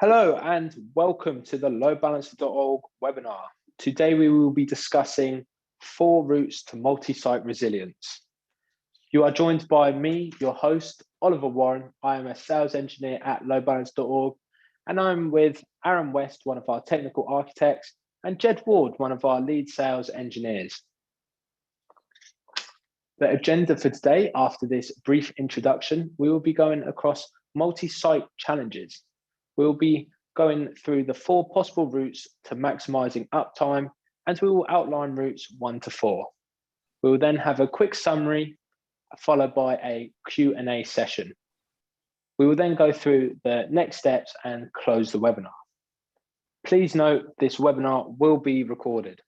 Hello and welcome to the Loadbalancer.org webinar. Today we will be discussing 4 routes to multi-site resilience. You are joined by me, your host, Oliver Warren. I am a sales engineer at Loadbalancer.org, and I'm with Aaron West, one of our technical architects, and Jed Ward, one of our lead sales engineers. The agenda for today, after this brief introduction, we will be going across multi-site challenges. We'll be going through the 4 possible routes to maximizing uptime, and we will outline routes 1 to 4. We will then have a quick summary, followed by a Q&A session. We will then go through the next steps and close the webinar. Please note this webinar will be recorded.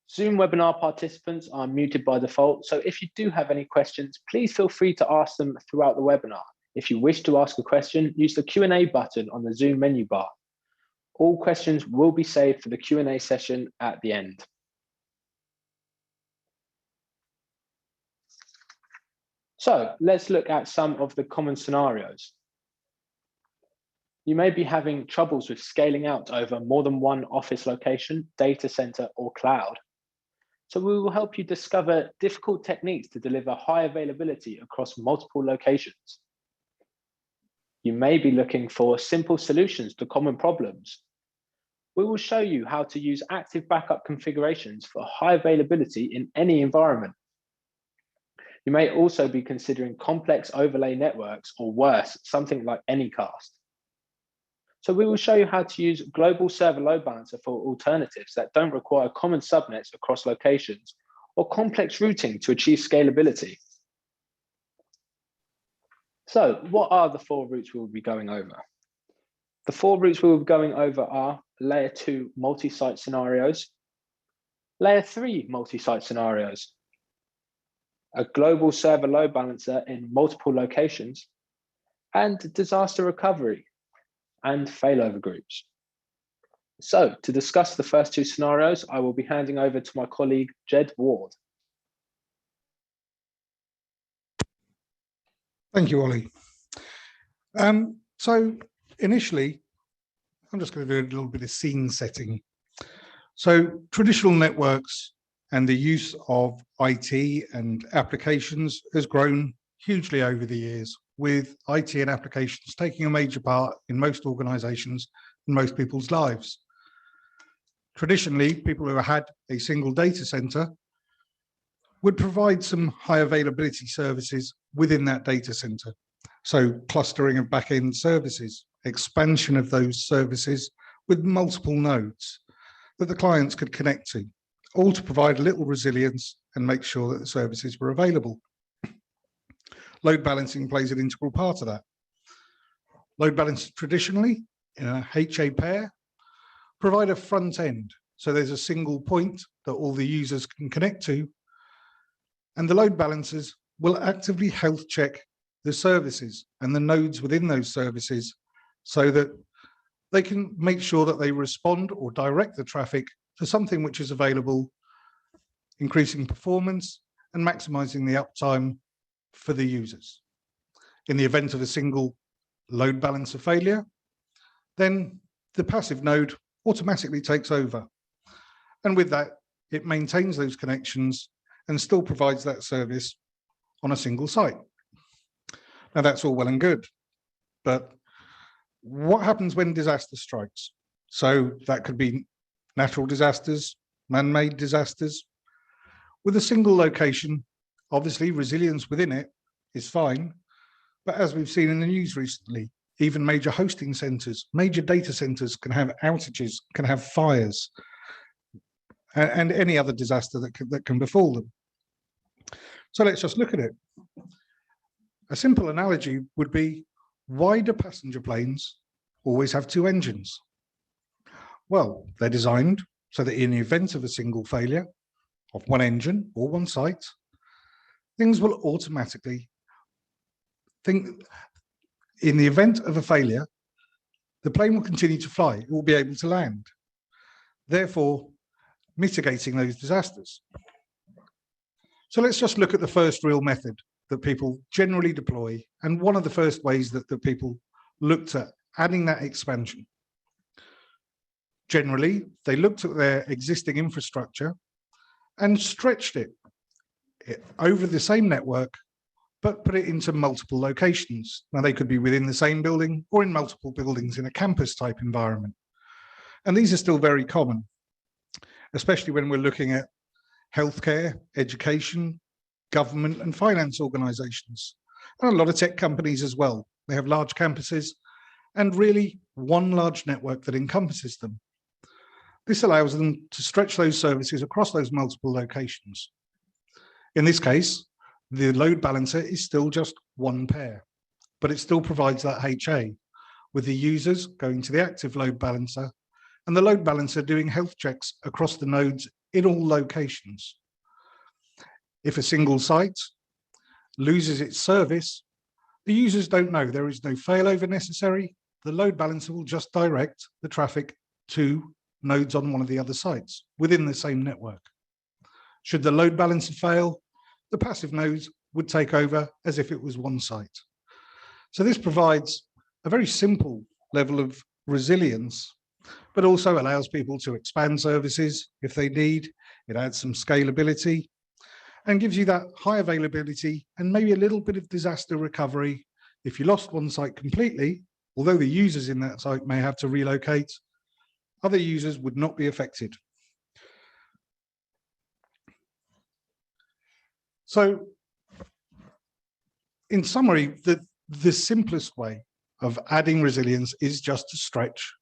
Zoom webinar participants are muted by default, so if you do have any questions, please feel free to ask them throughout the webinar. If you wish to ask a question, use the Q&A button on the Zoom menu bar. All questions will be saved for the Q&A session at the end. So let's look at some of the common scenarios. You may be having troubles with scaling out over more than one office location, data center, or cloud. So we will help you discover difficult techniques to deliver high availability across multiple locations. You may be looking for simple solutions to common problems. We will show you how to use active backup configurations for high availability in any environment. You may also be considering complex overlay networks, or worse, something like Anycast. So we will show you how to use global server load balancer for alternatives that don't require common subnets across locations or complex routing to achieve scalability. So what are the 4 routes we will be going over? The 4 routes we will be going over are layer 2 multi-site scenarios, layer 3 multi-site scenarios, a global server load balancer in multiple locations, and disaster recovery and failover groups. So to discuss the first 2 scenarios, I will be handing over to my colleague, Jed Ward. Thank you, Ollie. So initially, I'm just going to do a little bit of scene setting. So traditional networks and the use of IT and applications has grown hugely over the years, with IT and applications taking a major part in most organizations and most people's lives. Traditionally, people who had a single data center would provide some high availability services within that data center. So clustering of back-end services, expansion of those services with multiple nodes that the clients could connect to, all to provide a little resilience and make sure that the services were available. Load balancing plays an integral part of that. Load balancers traditionally, in a HA pair, provide a front end. So there's a single point that all the users can connect to, and the load balancers will actively health check the services and the nodes within those services so that they can make sure that they respond or direct the traffic to something which is available, increasing performance and maximizing the uptime for the users. In the event of a single load balancer failure, then the passive node automatically takes over. And with that, it maintains those connections and still provides that service on a single site. Now that's all well and good, but what happens when disaster strikes? So that could be natural disasters, man-made disasters. With a single location, obviously resilience within it is fine, but as we've seen in the news recently, even major hosting centers, major data centers can have outages, can have fires, and any other disaster that can befall them. So let's just look at it. A simple analogy would be, why do passenger planes always have 2 engines? Well, they're designed so that in the event of a single failure of one engine or one site, things will automatically in the event of a failure, the plane will continue to fly, it will be able to land, therefore mitigating those disasters. So let's just look at the first real method, that people generally deploy, and one of the first ways that people looked at adding that expansion. Generally, they looked at their existing infrastructure and stretched it over the same network, but put it into multiple locations. Now, they could be within the same building or in multiple buildings in a campus type environment. And these are still very common, especially when we're looking at healthcare, education, government and finance organizations, and a lot of tech companies as well. They have large campuses and really one large network that encompasses them. This allows them to stretch those services across those multiple locations. In this case, the load balancer is still just one pair, but it still provides that HA, with the users going to the active load balancer and the load balancer doing health checks across the nodes in all locations. If a single site loses its service, the users don't know there is no failover necessary. The load balancer will just direct the traffic to nodes on one of the other sites within the same network. Should the load balancer fail, the passive nodes would take over as if it was one site. So this provides a very simple level of resilience, but also allows people to expand services if they need. It adds some scalability and gives you that high availability and maybe a little bit of disaster recovery. If you lost one site completely, although the users in that site may have to relocate, other users would not be affected. So in summary, the simplest way of adding resilience is just to stretch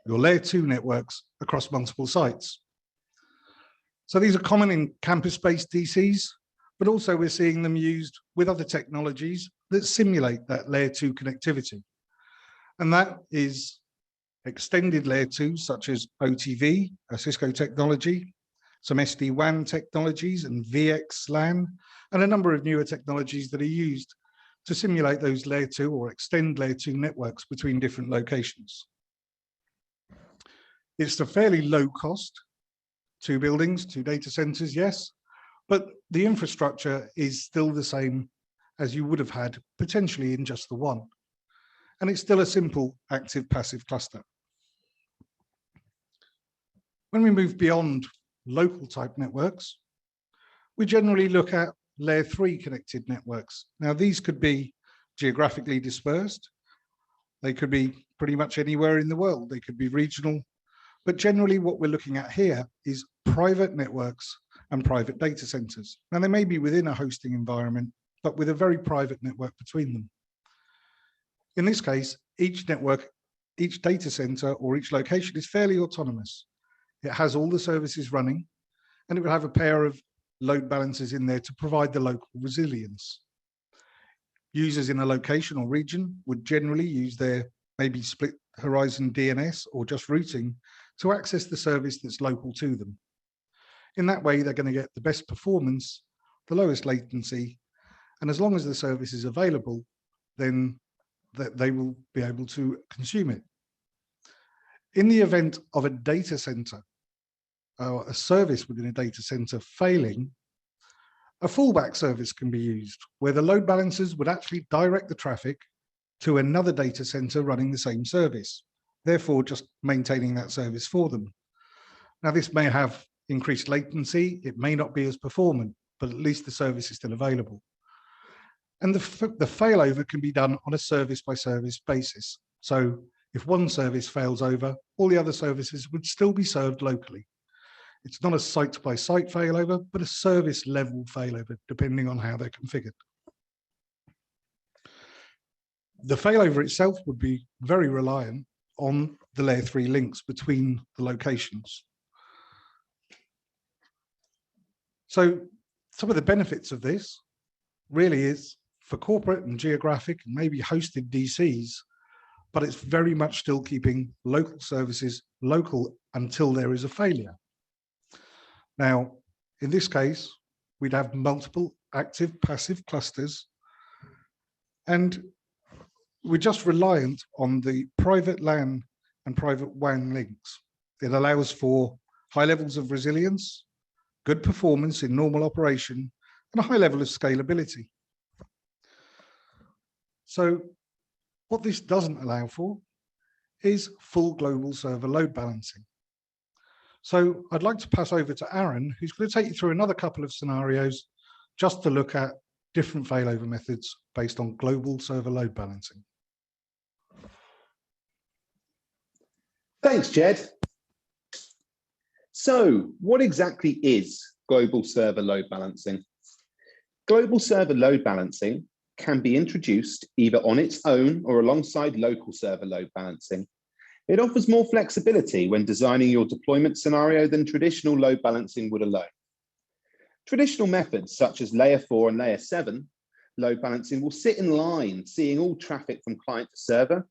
your layer 2 networks across multiple sites. So these are common in campus-based DCs, but also we're seeing them used with other technologies that simulate that layer 2 connectivity. And that is extended layer 2, such as OTV, a Cisco technology, some SD-WAN technologies and VXLAN, and a number of newer technologies that are used to simulate those layer 2 or extend layer 2 networks between different locations. It's a fairly low cost, 2 buildings, 2 data centers, yes, but the infrastructure is still the same as you would have had potentially in just the one. And it's still a simple active passive cluster. When we move beyond local type networks, we generally look at layer 3 connected networks. Now, these could be geographically dispersed. They could be pretty much anywhere in the world. They could be regional. But generally what we're looking at here is private networks and private data centers. Now, they may be within a hosting environment, but with a very private network between them. In this case, each network, each data center or each location is fairly autonomous. It has all the services running, and it will have a pair of load balancers in there to provide the local resilience. Users in a location or region would generally use their maybe split horizon DNS or just routing to access the service that's local to them. In that way, they're going to get the best performance, the lowest latency, and as long as the service is available, then they will be able to consume it. In the event of a data center, or a service within a data center failing, a fallback service can be used where the load balancers would actually direct the traffic to another data center running the same service, therefore just maintaining that service for them. Now, this may have increased latency, it may not be as performant, but at least the service is still available. And the failover can be done on a service by service basis. So if one service fails over, all the other services would still be served locally. It's not a site by site failover, but a service level failover, depending on how they're configured. The failover itself would be very reliant on the layer 3 links between the locations. So some of the benefits of this really is for corporate and geographic and maybe hosted DCs, but it's very much still keeping local services local until there is a failure. Now, in this case, we'd have multiple active passive clusters, and we're just reliant on the private LAN and private WAN links. It allows for high levels of resilience, good performance in normal operation, and a high level of scalability. So what this doesn't allow for is full global server load balancing. So I'd like to pass over to Aaron, who's going to take you through another couple of scenarios just to look at different failover methods based on global server load balancing. Thanks, Jed. So what exactly is global server load balancing? Global server load balancing can be introduced either on its own or alongside local server load balancing. It offers more flexibility when designing your deployment scenario than traditional load balancing would alone. Traditional methods such as layer 4 and layer 7 load balancing will sit in line, seeing all traffic from client to server.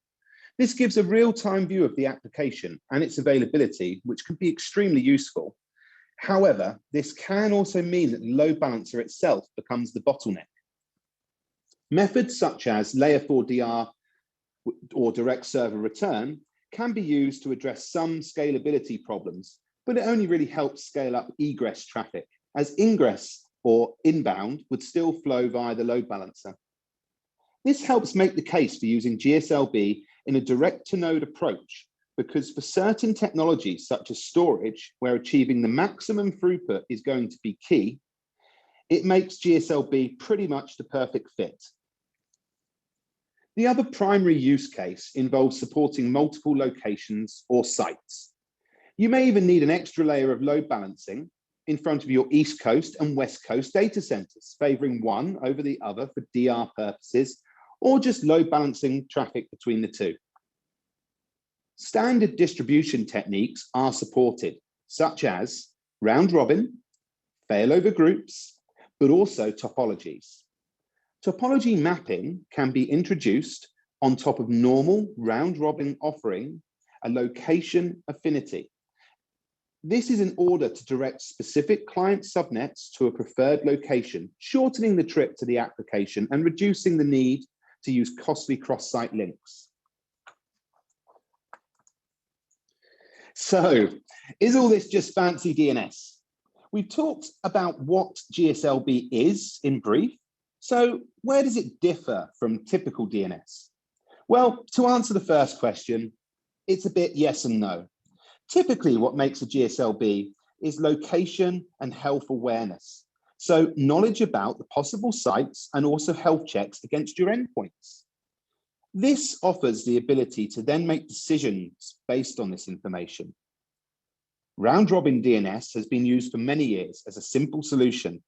This gives a real-time view of the application and its availability, which can be extremely useful. However, this can also mean that the load balancer itself becomes the bottleneck. Methods such as layer 4 DR or direct server return can be used to address some scalability problems, but it only really helps scale up egress traffic, as ingress or inbound would still flow via the load balancer. This helps make the case for using GSLB in a direct-to-node approach, because for certain technologies such as storage, where achieving the maximum throughput is going to be key, it makes GSLB pretty much the perfect fit. The other primary use case involves supporting multiple locations or sites. You may even need an extra layer of load balancing in front of your East Coast and West Coast data centers, favoring one over the other for DR purposes, or just load balancing traffic between the two. Standard distribution techniques are supported, such as round robin, failover groups, but also topologies. Topology mapping can be introduced on top of normal round robin offering a location affinity. This is in order to direct specific client subnets to a preferred location, shortening the trip to the application and reducing the need to use costly cross-site links. So, is all this just fancy DNS? We've talked about what GSLB is in brief. So where does it differ from typical DNS? Well, to answer the first question, it's a bit yes and no. Typically, what makes a GSLB is location and health awareness. So knowledge about the possible sites and also health checks against your endpoints. This offers the ability to then make decisions based on this information. Round-robin DNS has been used for many years as a simple solution,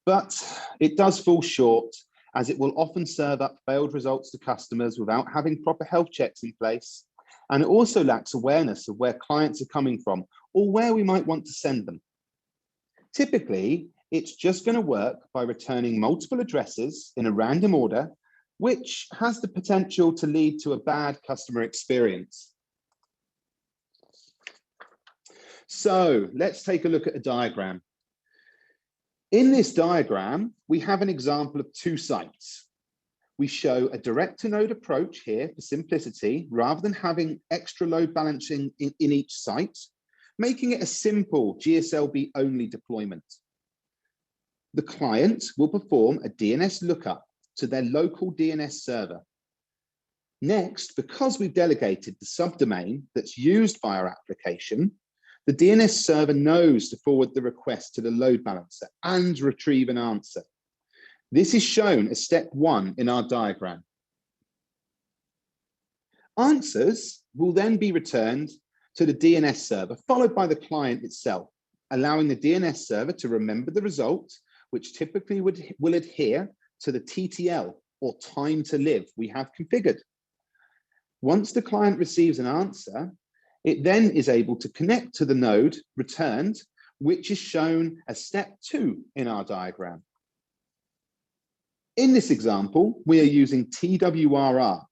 but it does fall short, as it will often serve up failed results to customers without having proper health checks in place. And it also lacks awareness of where clients are coming from or where we might want to send them. Typically, it's just going to work by returning multiple addresses in a random order, which has the potential to lead to a bad customer experience. So let's take a look at a diagram. In this diagram, we have an example of two sites. We show a direct-to-node approach here for simplicity, rather than having extra load balancing in each site, making it a simple GSLB-only deployment. The client will perform a DNS lookup to their local DNS server. Next, because we've delegated the subdomain that's used by our application, the DNS server knows to forward the request to the load balancer and retrieve an answer. This is shown as step 1 in our diagram. Answers will then be returned to the DNS server, followed by the client itself, allowing the DNS server to remember the result, which typically will adhere to the TTL, or time to live, we have configured. Once the client receives an answer, it then is able to connect to the node returned, which is shown as step 2 in our diagram. In this example, we are using TWRR,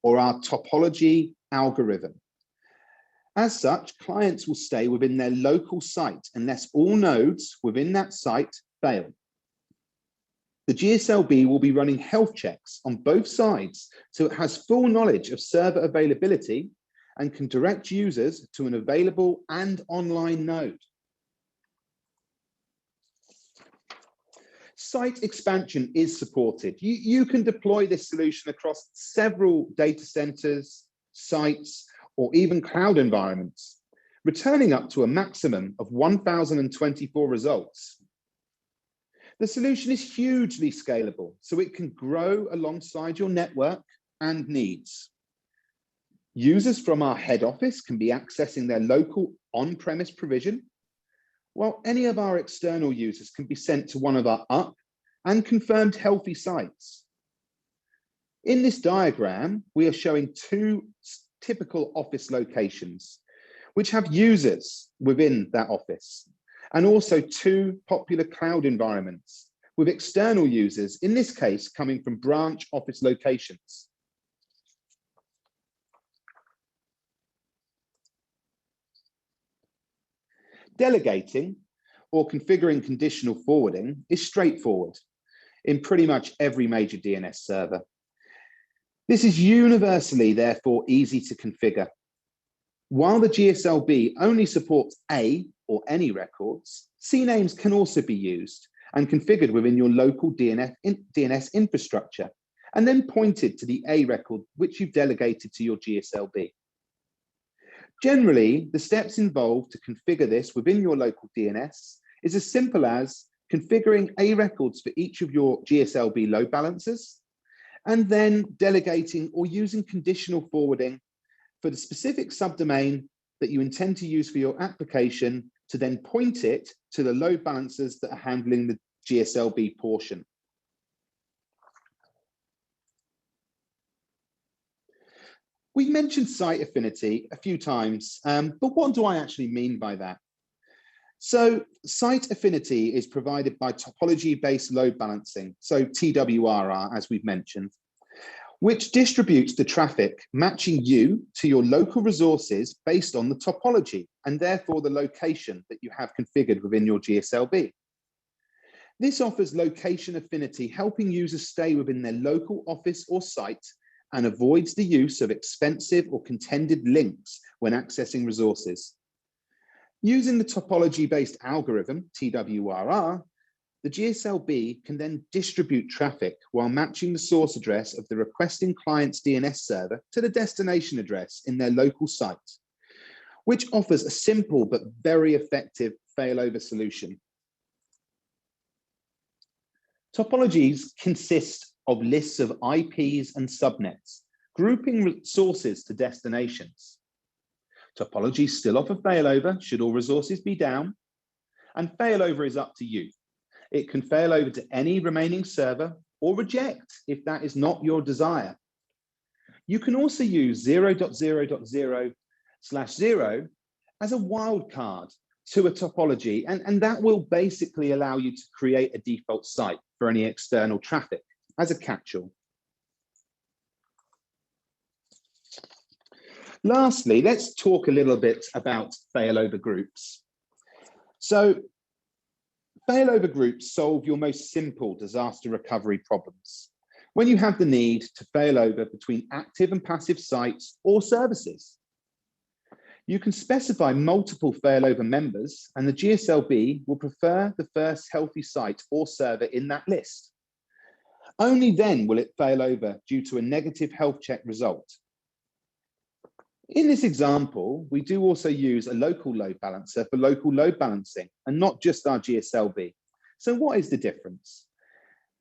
or our topology algorithm. As such, clients will stay within their local site unless all nodes within that site fail. The GSLB will be running health checks on both sides, so it has full knowledge of server availability and can direct users to an available and online node. Site expansion is supported. You can deploy this solution across several data centers, sites, or even cloud environments, returning up to a maximum of 1,024 results. The solution is hugely scalable, so it can grow alongside your network and needs. Users from our head office can be accessing their local on-premise provision, while any of our external users can be sent to one of our up and confirmed healthy sites. In this diagram, we are showing two typical office locations, which have users within that office, and also two popular cloud environments with external users, in this case, coming from branch office locations. Delegating or configuring conditional forwarding is straightforward in pretty much every major DNS server. This is universally, therefore, easy to configure. While the GSLB only supports A or any records, CNAMEs can also be used and configured within your local DNS infrastructure, and then pointed to the A record which you've delegated to your GSLB. Generally, the steps involved to configure this within your local DNS is as simple as configuring A records for each of your GSLB load balancers, and then delegating or using conditional forwarding for the specific subdomain that you intend to use for your application to then point it to the load balancers that are handling the GSLB portion. We've mentioned site affinity a few times, but what do I actually mean by that? So site affinity is provided by topology-based load balancing, so TWRR, as we've mentioned, which distributes the traffic matching you to your local resources based on the topology and therefore the location that you have configured within your GSLB. This offers location affinity, helping users stay within their local office or site and avoids the use of expensive or contended links when accessing resources. Using the topology-based algorithm, TWRR, the GSLB can then distribute traffic while matching the source address of the requesting client's DNS server to the destination address in their local site, which offers a simple but very effective failover solution. Topologies consist of lists of IPs and subnets, grouping sources to destinations. Topologies still offer failover should all resources be down, and failover is up to you. It can fail over to any remaining server or reject if that is not your desire. You can also use 0.0.0/0 as a wildcard to a topology, and that will basically allow you to create a default site for any external traffic as a catch-all. Lastly, let's talk a little bit about failover groups. So failover groups solve your most simple disaster recovery problems when you have the need to failover between active and passive sites or services. You can specify multiple failover members, and the GSLB will prefer the first healthy site or server in that list. Only then will it fail over due to a negative health check result. In this example, we do also use a local load balancer for local load balancing and not just our GSLB. So what is the difference?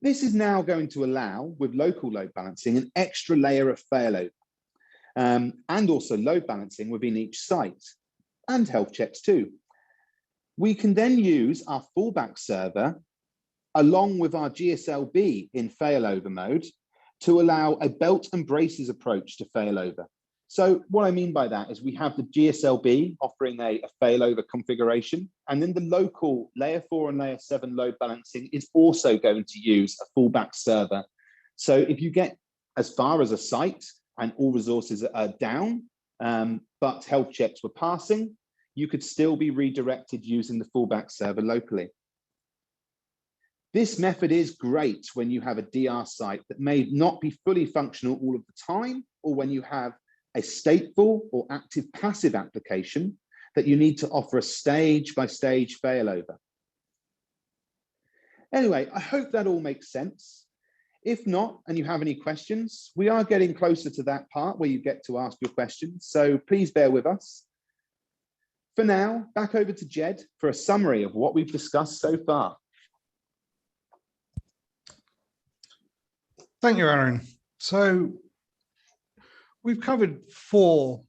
This is now going to allow, with local load balancing, an extra layer of failover and also load balancing within each site and health checks too. We can then use our fallback server along with our GSLB in failover mode to allow a belt and braces approach to failover. So what I mean by that is we have the GSLB offering a failover configuration, and then the local layer 4 and layer 7 load balancing is also going to use a fallback server. So if you get as far as a site and all resources are down, but health checks were passing, you could still be redirected using the fallback server locally. This method is great when you have a DR site that may not be fully functional all of the time, or when you have a stateful or active passive application that you need to offer a stage by stage failover. Anyway, I hope that all makes sense. If not, and you have any questions, we are getting closer to that part where you get to ask your questions. So please bear with us. For now, back over to Jed for a summary of what we've discussed so far. Thank you, Aaron. So we've covered 4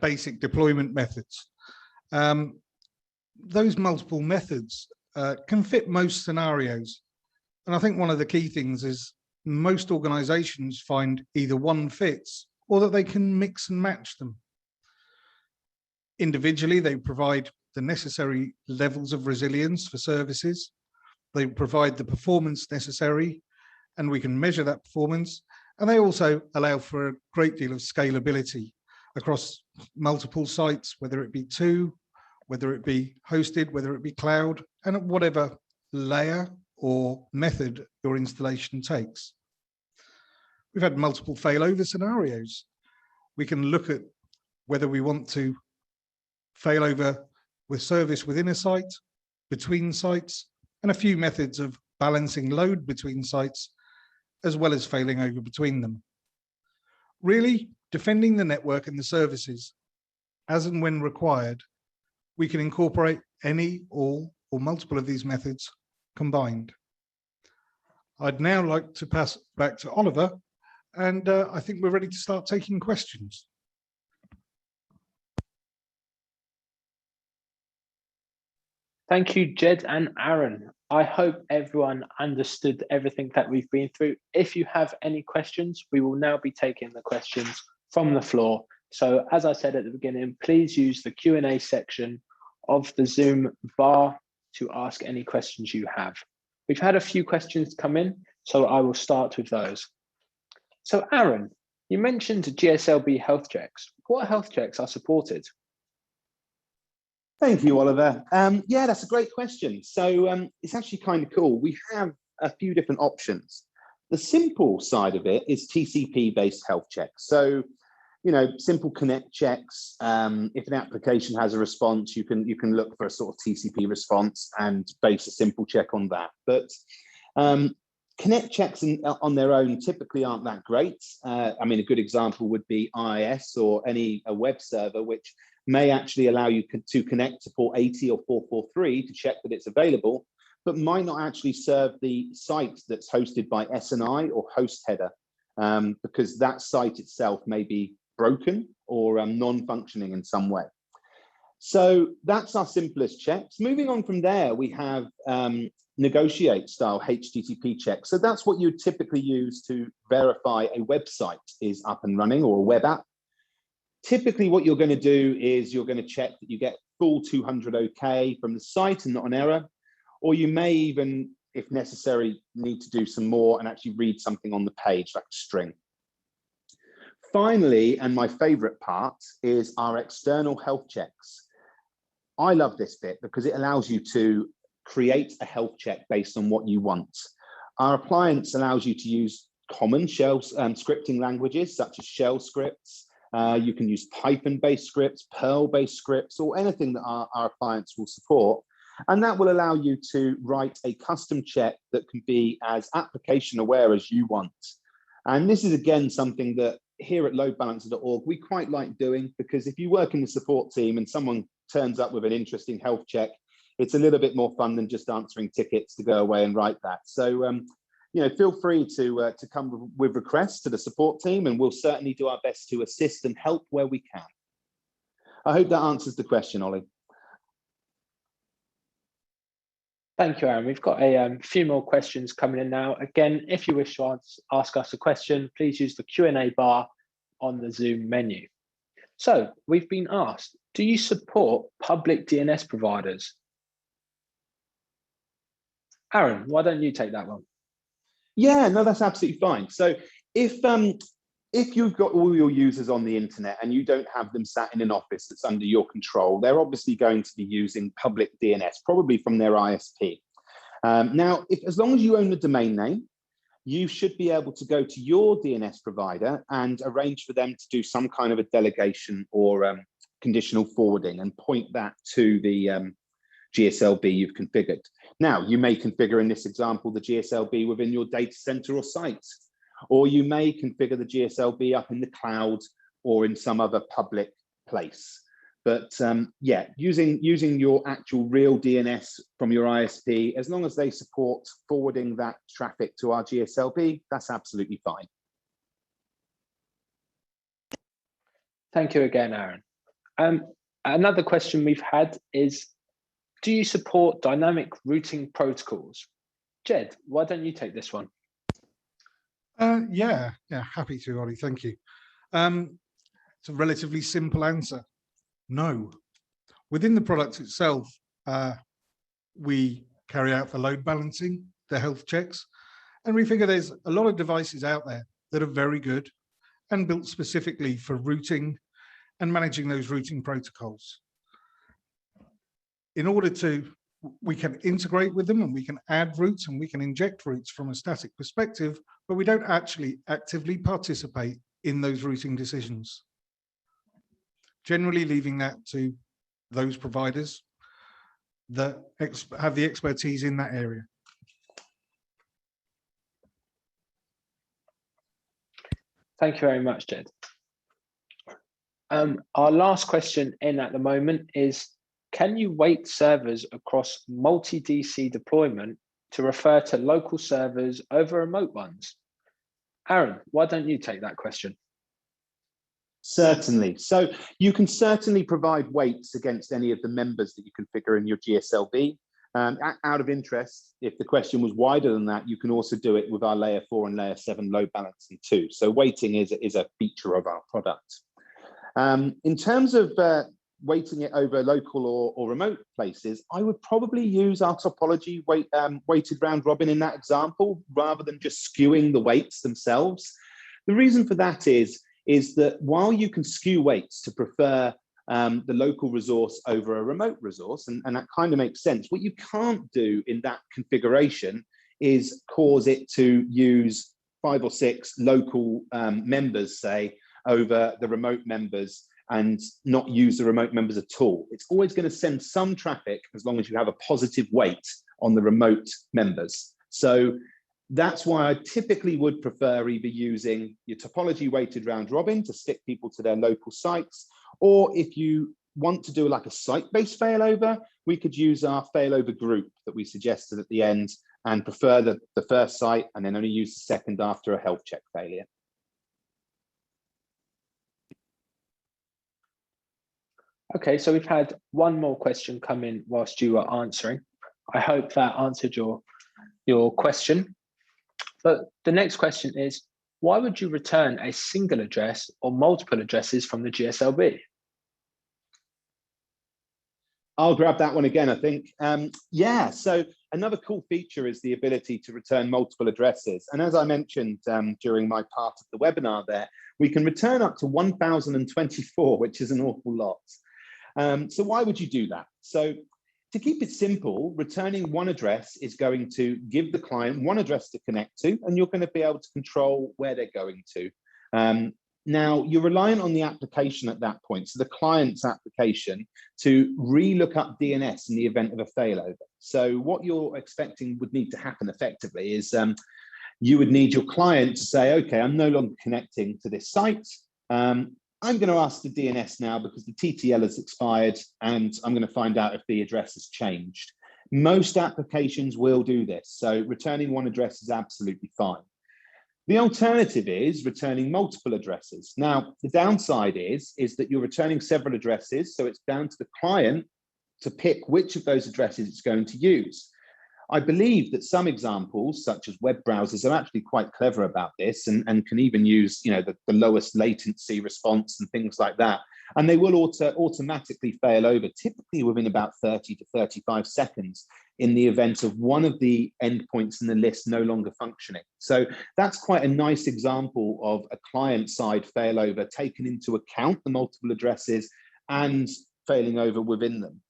basic deployment methods. Those multiple methods can fit most scenarios. And I think one of the key things is most organizations find either one fits or that they can mix and match them. Individually, they provide the necessary levels of resilience for services. They provide the performance necessary, and we can measure that performance. And they also allow for a great deal of scalability across multiple sites, whether it be 2, whether it be hosted, whether it be cloud, and at whatever layer or method your installation takes. We've had multiple failover scenarios. We can look at whether we want to failover with service within a site, between sites, and a few methods of balancing load between sites, as well as failing over between them. Really, defending the network and the services, as and when required, we can incorporate any, all, or multiple of these methods combined. I'd now like to pass back to Oliver, and I think we're ready to start taking questions. Thank you, Jed and Aaron. I hope everyone understood everything that we've been through. If you have any questions, we will now be taking the questions from the floor. So as I said at the beginning, please use the Q&A section of the Zoom bar to ask any questions you have. We've had a few questions come in, so I will start with those. So Aaron, you mentioned GSLB health checks. What health checks are supported? Thank you, Oliver. Yeah, that's a great question. So it's actually kind of cool. We have a few different options. The simple side of it is TCP-based health checks. So, you know, simple connect checks. If an application has a response, you can look for a sort of TCP response and base a simple check on that. But connect checks on their own typically aren't that great. I mean, a good example would be IIS or a web server, which may actually allow you to connect to port 80 or 443 to check that it's available, but might not actually serve the site that's hosted by SNI or host header, because that site itself may be broken or non-functioning in some way. So that's our simplest checks. Moving on from there, we have negotiate style HTTP checks. So that's what you typically use to verify a website is up and running or a web app. Typically, what you're going to do is you're going to check that you get full 200 OK from the site and not an error, or you may even, if necessary, need to do some more and actually read something on the page like a string. Finally, and my favorite part, is our external health checks. I love this bit because it allows you to create a health check based on what you want. Our appliance allows you to use common shell scripting languages such as shell scripts. You can use Python-based scripts, Perl-based scripts, or anything that our appliance will support. And that will allow you to write a custom check that can be as application aware as you want. And this is, again, something that here at Loadbalancer.org, we quite like doing, because if you work in the support team and someone turns up with an interesting health check, it's a little bit more fun than just answering tickets to go away and write that. So, you know, feel free to come with requests to the support team, and we'll certainly do our best to assist and help where we can. I hope that answers the question, Ollie. Thank you, Aaron. We've got a few more questions coming in now. Again, if you wish to ask us a question, please use the Q&A bar on the Zoom menu. So we've been asked, do you support public DNS providers? Aaron, why don't you take that one? Yeah, no, that's absolutely fine. So if you've got all your users on the internet and you don't have them sat in an office that's under your control, they're obviously going to be using public DNS, probably from their ISP. Now, as long as you own the domain name, you should be able to go to your DNS provider and arrange for them to do some kind of a delegation or conditional forwarding and point that to the GSLB you've configured. Now, you may configure in this example the GSLB within your data center or site, or you may configure the GSLB up in the cloud or in some other public place. But yeah, using your actual real DNS from your ISP, as long as they support forwarding that traffic to our GSLB, that's absolutely fine. Thank you again, Aaron. Another question we've had is, do you support dynamic routing protocols? Jed, why don't you take this one? Yeah, happy to, Ollie, thank you. It's a relatively simple answer. No. Within the product itself, we carry out the load balancing, the health checks, and we figure there's a lot of devices out there that are very good and built specifically for routing and managing those routing protocols. In order to, we can integrate with them and we can add routes and we can inject routes from a static perspective, but we don't actually actively participate in those routing decisions. Generally leaving that to those providers that have the expertise in that area. Thank you very much, Jed. Our last question in at the moment is, can you weight servers across multi-DC deployment to refer to local servers over remote ones? Aaron, why don't you take that question? Certainly. So you can certainly provide weights against any of the members that you configure in your GSLB. Out of interest, if the question was wider than that, you can also do it with our layer 4 and layer 7 load balancing too. So weighting is a feature of our product. In terms of weighting it over local or remote places, I would probably use our topology weighted round robin in that example, rather than just skewing the weights themselves. The reason for that is that while you can skew weights to prefer the local resource over a remote resource, and that kind of makes sense, what you can't do in that configuration is cause it to use 5 or 6 local members, say, over the remote members and not use the remote members at all. It's always going to send some traffic as long as you have a positive weight on the remote members. So that's why I typically would prefer either using your topology weighted round robin to stick people to their local sites, or if you want to do like a site-based failover, we could use our failover group that we suggested at the end and prefer the first site and then only use the second after a health check failure. Okay, so we've had one more question come in whilst you were answering. I hope that answered your question. But the next question is, why would you return a single address or multiple addresses from the GSLB? I'll grab that one again, I think. Yeah, so another cool feature is the ability to return multiple addresses. And as I mentioned during my part of the webinar there, we can return up to 1,024, which is an awful lot. So why would you do that? So to keep it simple, returning one address is going to give the client one address to connect to, and you're going to be able to control where they're going to. Now, you're reliant on the application at that point, so the client's application, to re-look up DNS in the event of a failover. So what you're expecting would need to happen effectively is you would need your client to say, okay, I'm no longer connecting to this site. I'm going to ask the DNS now because the TTL has expired and I'm going to find out if the address has changed. Most applications will do this, so returning one address is absolutely fine. The alternative is returning multiple addresses. Now, the downside is that you're returning several addresses, so it's down to the client to pick which of those addresses it's going to use. I believe that some examples, such as web browsers, are actually quite clever about this and can even use, you know, the lowest latency response and things like that. And they will automatically fail over, typically within about 30 to 35 seconds in the event of one of the endpoints in the list no longer functioning. So that's quite a nice example of a client-side failover taken into account the multiple addresses and failing over within them.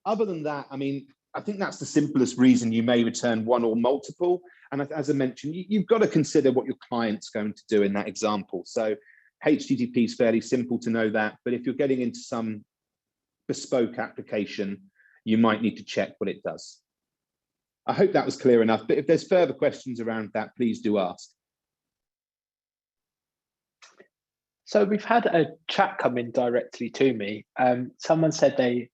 Other than that, I mean, I think that's the simplest reason you may return one or multiple. And as I mentioned, you've got to consider what your client's going to do in that example. So HTTP is fairly simple to know that, but if you're getting into some bespoke application, you might need to check what it does. I hope that was clear enough, but if there's further questions around that, please do ask. So we've had a chat come in directly to me. Someone said they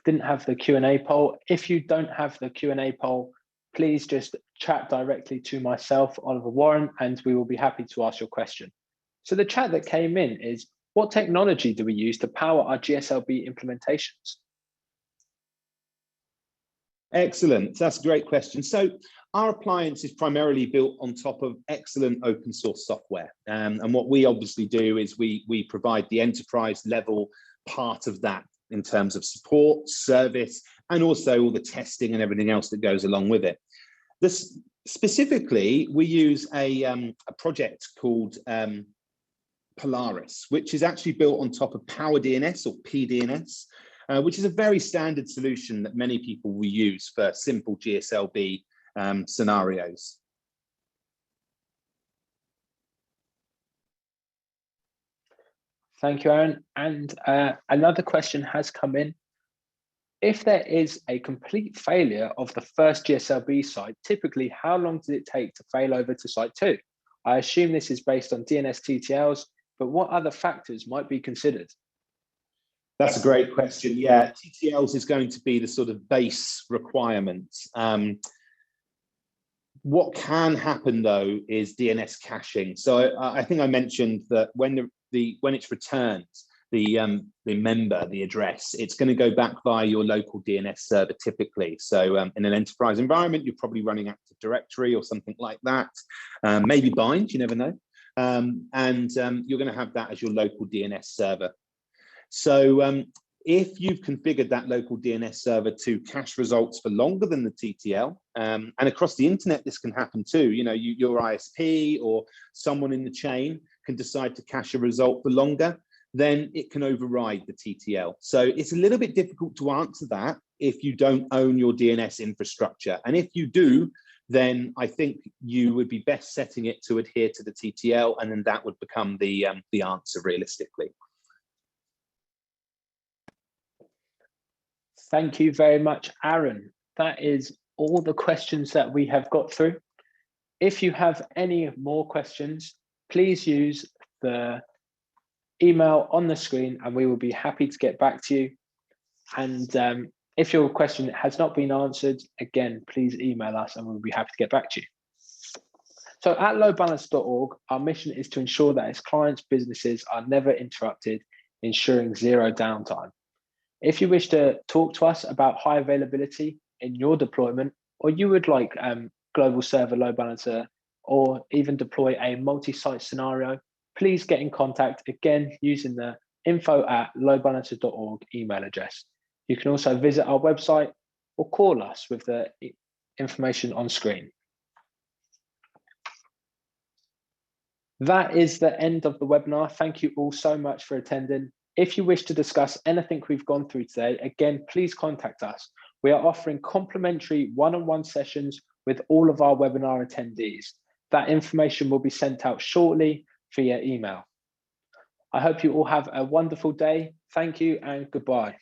didn't have the Q&A poll. If you don't have the Q&A poll, please just chat directly to myself, Oliver Warren, and we will be happy to ask your question. So the chat that came in is, what technology do we use to power our GSLB implementations? Excellent, that's a great question. So our appliance is primarily built on top of excellent open source software. And what we obviously do is we provide the enterprise level part of that in terms of support, service, and also all the testing and everything else that goes along with it. Specifically, we use a project called Polaris, which is actually built on top of Power DNS or PDNS, which is a very standard solution that many people will use for simple GSLB scenarios. Thank you, Aaron. And another question has come in. If there is a complete failure of the first GSLB site, typically how long does it take to fail over to site 2? I assume this is based on DNS TTLs, but what other factors might be considered? That's a great question. Yeah, TTLs is going to be the sort of base requirements. What can happen though is DNS caching. So I think I mentioned that when it's returned, the member, the address, it's going to go back via your local DNS server typically. So in an enterprise environment, you're probably running Active Directory or something like that. Maybe Bind, you never know. You're going to have that as your local DNS server. So if you've configured that local DNS server to cache results for longer than the TTL, and across the internet, this can happen too. You know, your ISP or someone in the chain can decide to cache a result for longer, then it can override the TTL. So it's a little bit difficult to answer that if you don't own your DNS infrastructure. And if you do, then I think you would be best setting it to adhere to the TTL, and then that would become the answer realistically. Thank you very much, Aaron. That is all the questions that we have got through. If you have any more questions, please use the email on the screen and we will be happy to get back to you. And if your question has not been answered, again, please email us and we'll be happy to get back to you. So at Loadbalancer.org, our mission is to ensure that its clients' businesses are never interrupted, ensuring zero downtime. If you wish to talk to us about high availability in your deployment, or you would like global server load balancer, or even deploy a multi-site scenario, please get in contact again using the info@loadbalancer.org email address. You can also visit our website or call us with the information on screen. That is the end of the webinar. Thank you all so much for attending. If you wish to discuss anything we've gone through today, again, please contact us. We are offering complimentary one-on-one sessions with all of our webinar attendees. That information will be sent out shortly via email. I hope you all have a wonderful day. Thank you and goodbye.